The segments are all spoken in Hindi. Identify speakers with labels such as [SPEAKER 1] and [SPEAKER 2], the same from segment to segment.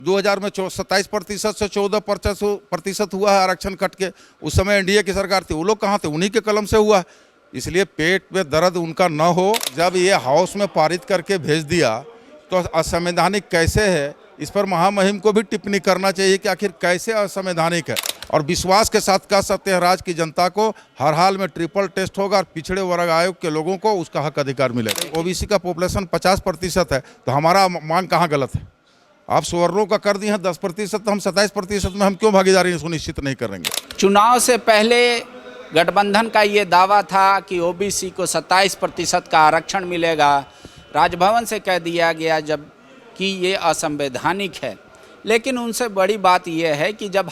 [SPEAKER 1] 2000 में 27% से 14% हुआ है आरक्षण कट के। उस समय एनडीए की सरकार थी, वो लोग कहाँ थे? उन्हीं के कलम से हुआ। इसलिए पेट में दर्द उनका न हो। जब ये हाउस में पारित करके भेज दिया तो असंवैधानिक कैसे है, इस पर महामहिम को भी टिप्पणी करना चाहिए कि आखिर कैसे असंवैधानिक है। और विश्वास के साथ कह सकते हैं राज्य की जनता को हर हाल में ट्रिपल टेस्ट होगा और पिछड़े वर्ग आयोग के लोगों को उसका हक अधिकार मिलेगा। ओबीसी का पॉपुलेशन 50% है, तो हमारा मांग कहाँ गलत है? आप सवर्णों का कर दिए हैं 10%, तो हम 27% में हम क्यों भागीदारी सुनिश्चित नहीं करेंगे?
[SPEAKER 2] चुनाव से पहले गठबंधन का ये दावा था कि ओबीसी को 27% का आरक्षण मिलेगा। राजभवन से कह दिया गया जब कि ये असंवैधानिक है। लेकिन उनसे बड़ी बात यह है कि जब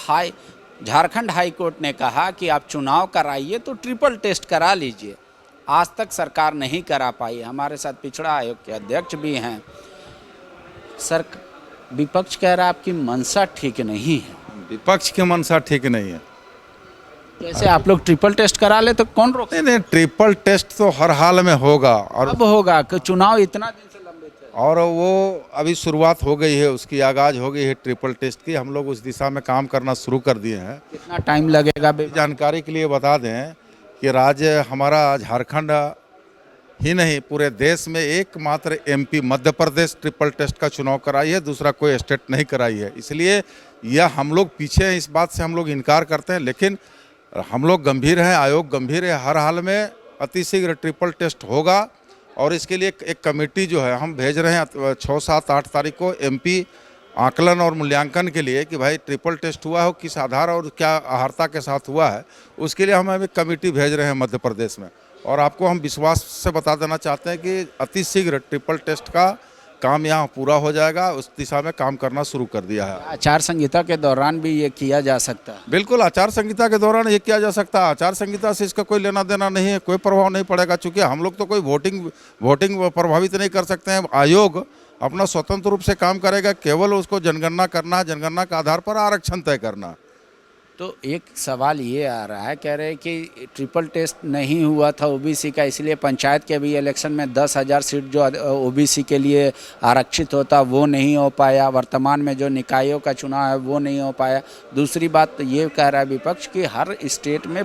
[SPEAKER 2] झारखंड हाई कोर्ट ने कहा कि आप चुनाव कराइए तो ट्रिपल टेस्ट करा लीजिए, आज तक सरकार नहीं करा पाई। हमारे साथ पिछड़ा आयोग के अध्यक्ष भी हैं। सर, विपक्ष कह रहा है आपकी मंशा ठीक नहीं है।
[SPEAKER 1] विपक्ष की मंशा ठीक नहीं है।
[SPEAKER 2] कैसे आप लोग ट्रिपल टेस्ट करा ले तो कौन रोक?
[SPEAKER 1] नहीं, ट्रिपल टेस्ट तो हर हाल में होगा। और
[SPEAKER 2] अब होगा कि चुनाव इतना दिन से लंबित है
[SPEAKER 1] और वो अभी शुरुआत हो गई है, उसकी आगाज हो गई है ट्रिपल टेस्ट की। हम लोग उस दिशा में काम करना शुरू कर दिए हैं।
[SPEAKER 2] कितना टाइम लगेगा?
[SPEAKER 1] जानकारी के लिए बता दें कि राज्य हमारा झारखंड ही नहीं, पूरे देश में एकमात्र MP Madhya Pradesh triple test का चुनाव कराई है, दूसरा कोई स्टेट नहीं कराई है। इसलिए यह हम लोग पीछे हैं, इस बात से हम लोग इनकार करते हैं। लेकिन हम लोग गंभीर हैं, आयोग गंभीर है। हर हाल में अतिशीघ्र ट्रिपल टेस्ट होगा और इसके लिए एक कमेटी जो है हम भेज रहे हैं 6, 7, 8 तारीख को एमपी आकलन और मूल्यांकन के लिए कि भाई ट्रिपल टेस्ट हुआ हो किस आधार और क्या अहर्ता के साथ हुआ है। उसके लिए हम एक कमेटी भेज रहे हैं मध्य प्रदेश में। और आपको हम विश्वास से बता देना चाहते हैं कि अतिशीघ्र ट्रिपल टेस्ट का काम यहाँ पूरा हो जाएगा। उस दिशा में काम करना शुरू कर दिया है।
[SPEAKER 2] आचार संहिता के दौरान भी ये किया जा सकता है?
[SPEAKER 1] बिल्कुल, आचार संहिता के दौरान ये किया जा सकता है। आचार संहिता से इसका कोई लेना देना नहीं है, कोई प्रभाव नहीं पड़ेगा। चूँकि हम लोग तो कोई वोटिंग प्रभावित नहीं कर सकते हैं। आयोग अपना स्वतंत्र रूप से काम करेगा, केवल उसको जनगणना करना है, जनगणना के आधार पर आरक्षण तय करना।
[SPEAKER 2] तो एक सवाल ये आ रहा है, कह रहे हैं कि ट्रिपल टेस्ट नहीं हुआ था ओबीसी का, इसलिए पंचायत के भी इलेक्शन में 10,000 सीट जो ओबीसी के लिए आरक्षित होता वो नहीं हो पाया। वर्तमान में जो निकायों का चुनाव है वो नहीं हो पाया। दूसरी बात ये कह रहा है विपक्ष कि हर स्टेट में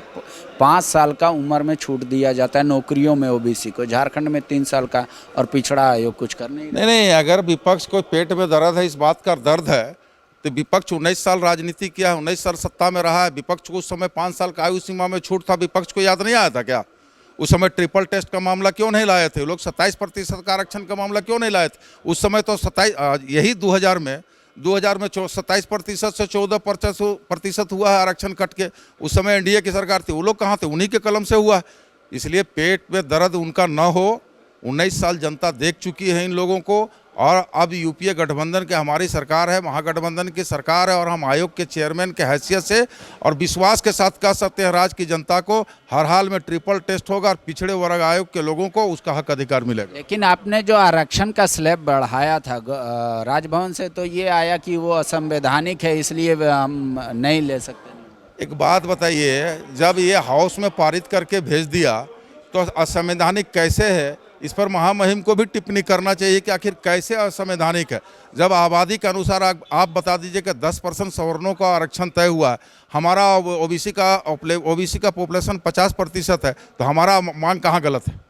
[SPEAKER 2] 5 साल का उम्र में छूट दिया जाता है नौकरियों में ओबीसी को, झारखंड में 3 साल का, और पिछड़ा आयोग कुछ कर नहीं।
[SPEAKER 1] अगर विपक्ष को पेट में दर्द है, इस बात का दर्द है, तो विपक्ष 19 साल राजनीति किया है, 19 साल सत्ता में रहा है। विपक्ष को उस समय 5 साल का आयु सीमा में छूट था, विपक्ष को याद नहीं आया था क्या? उस समय ट्रिपल टेस्ट का मामला क्यों नहीं लाए थे? लोग 27% का आरक्षण का मामला क्यों नहीं लाए थे? उस समय तो 2000 में 27% से 14% हुआ है आरक्षण कट के। उस समय एनडीए की सरकार थी, वो लोग कहाँ थे? उन्हीं के कलम से हुआ। इसलिए पेट में दर्द उनका न हो। 19 साल जनता देख चुकी है इन लोगों को। और अब यूपीए गठबंधन के हमारी सरकार है, महागठबंधन की सरकार है, और हम आयोग के चेयरमैन के हैसियत से और विश्वास के साथ कह सकते हैं राज्य की जनता को हर हाल में ट्रिपल टेस्ट होगा और पिछड़े वर्ग आयोग के लोगों को उसका हक अधिकार मिलेगा।
[SPEAKER 2] लेकिन आपने जो आरक्षण का स्लैब बढ़ाया था राजभवन से, तो ये आया कि वो असंवैधानिक है, इसलिए हम नहीं ले सकते।
[SPEAKER 1] एक बात बताइए, जब ये हाउस में पारित करके भेज दिया तो असंवैधानिक कैसे है, इस पर महामहिम को भी टिप्पणी करना चाहिए कि आखिर कैसे असंवैधानिक है। जब आबादी के अनुसार आप बता दीजिए कि 10% सवर्णों का आरक्षण तय हुआ है, हमारा ओबीसी का पॉपुलेशन 50% है, तो हमारा मांग कहाँ गलत है?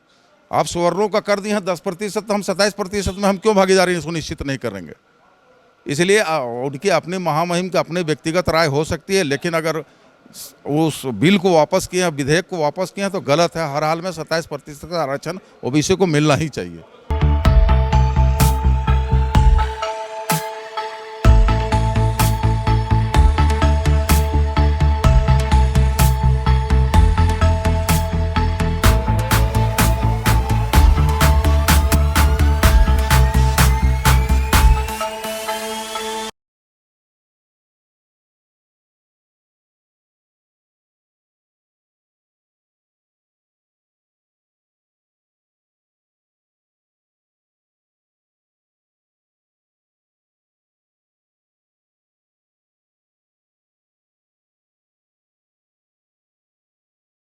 [SPEAKER 1] आप सवर्णों का कर दिए हैं 10%, तो हम 27% में हम क्यों भागीदारी सुनिश्चित नहीं करेंगे? इसलिए उनकी अपनी महामहिम की अपनी व्यक्तिगत राय हो सकती है, लेकिन अगर उस बिल को वापस किए, विधेयक को वापस किए तो गलत है। हर हाल में 27% का आरक्षण ओबीसी को मिलना ही चाहिए।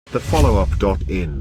[SPEAKER 3] The follow-up.in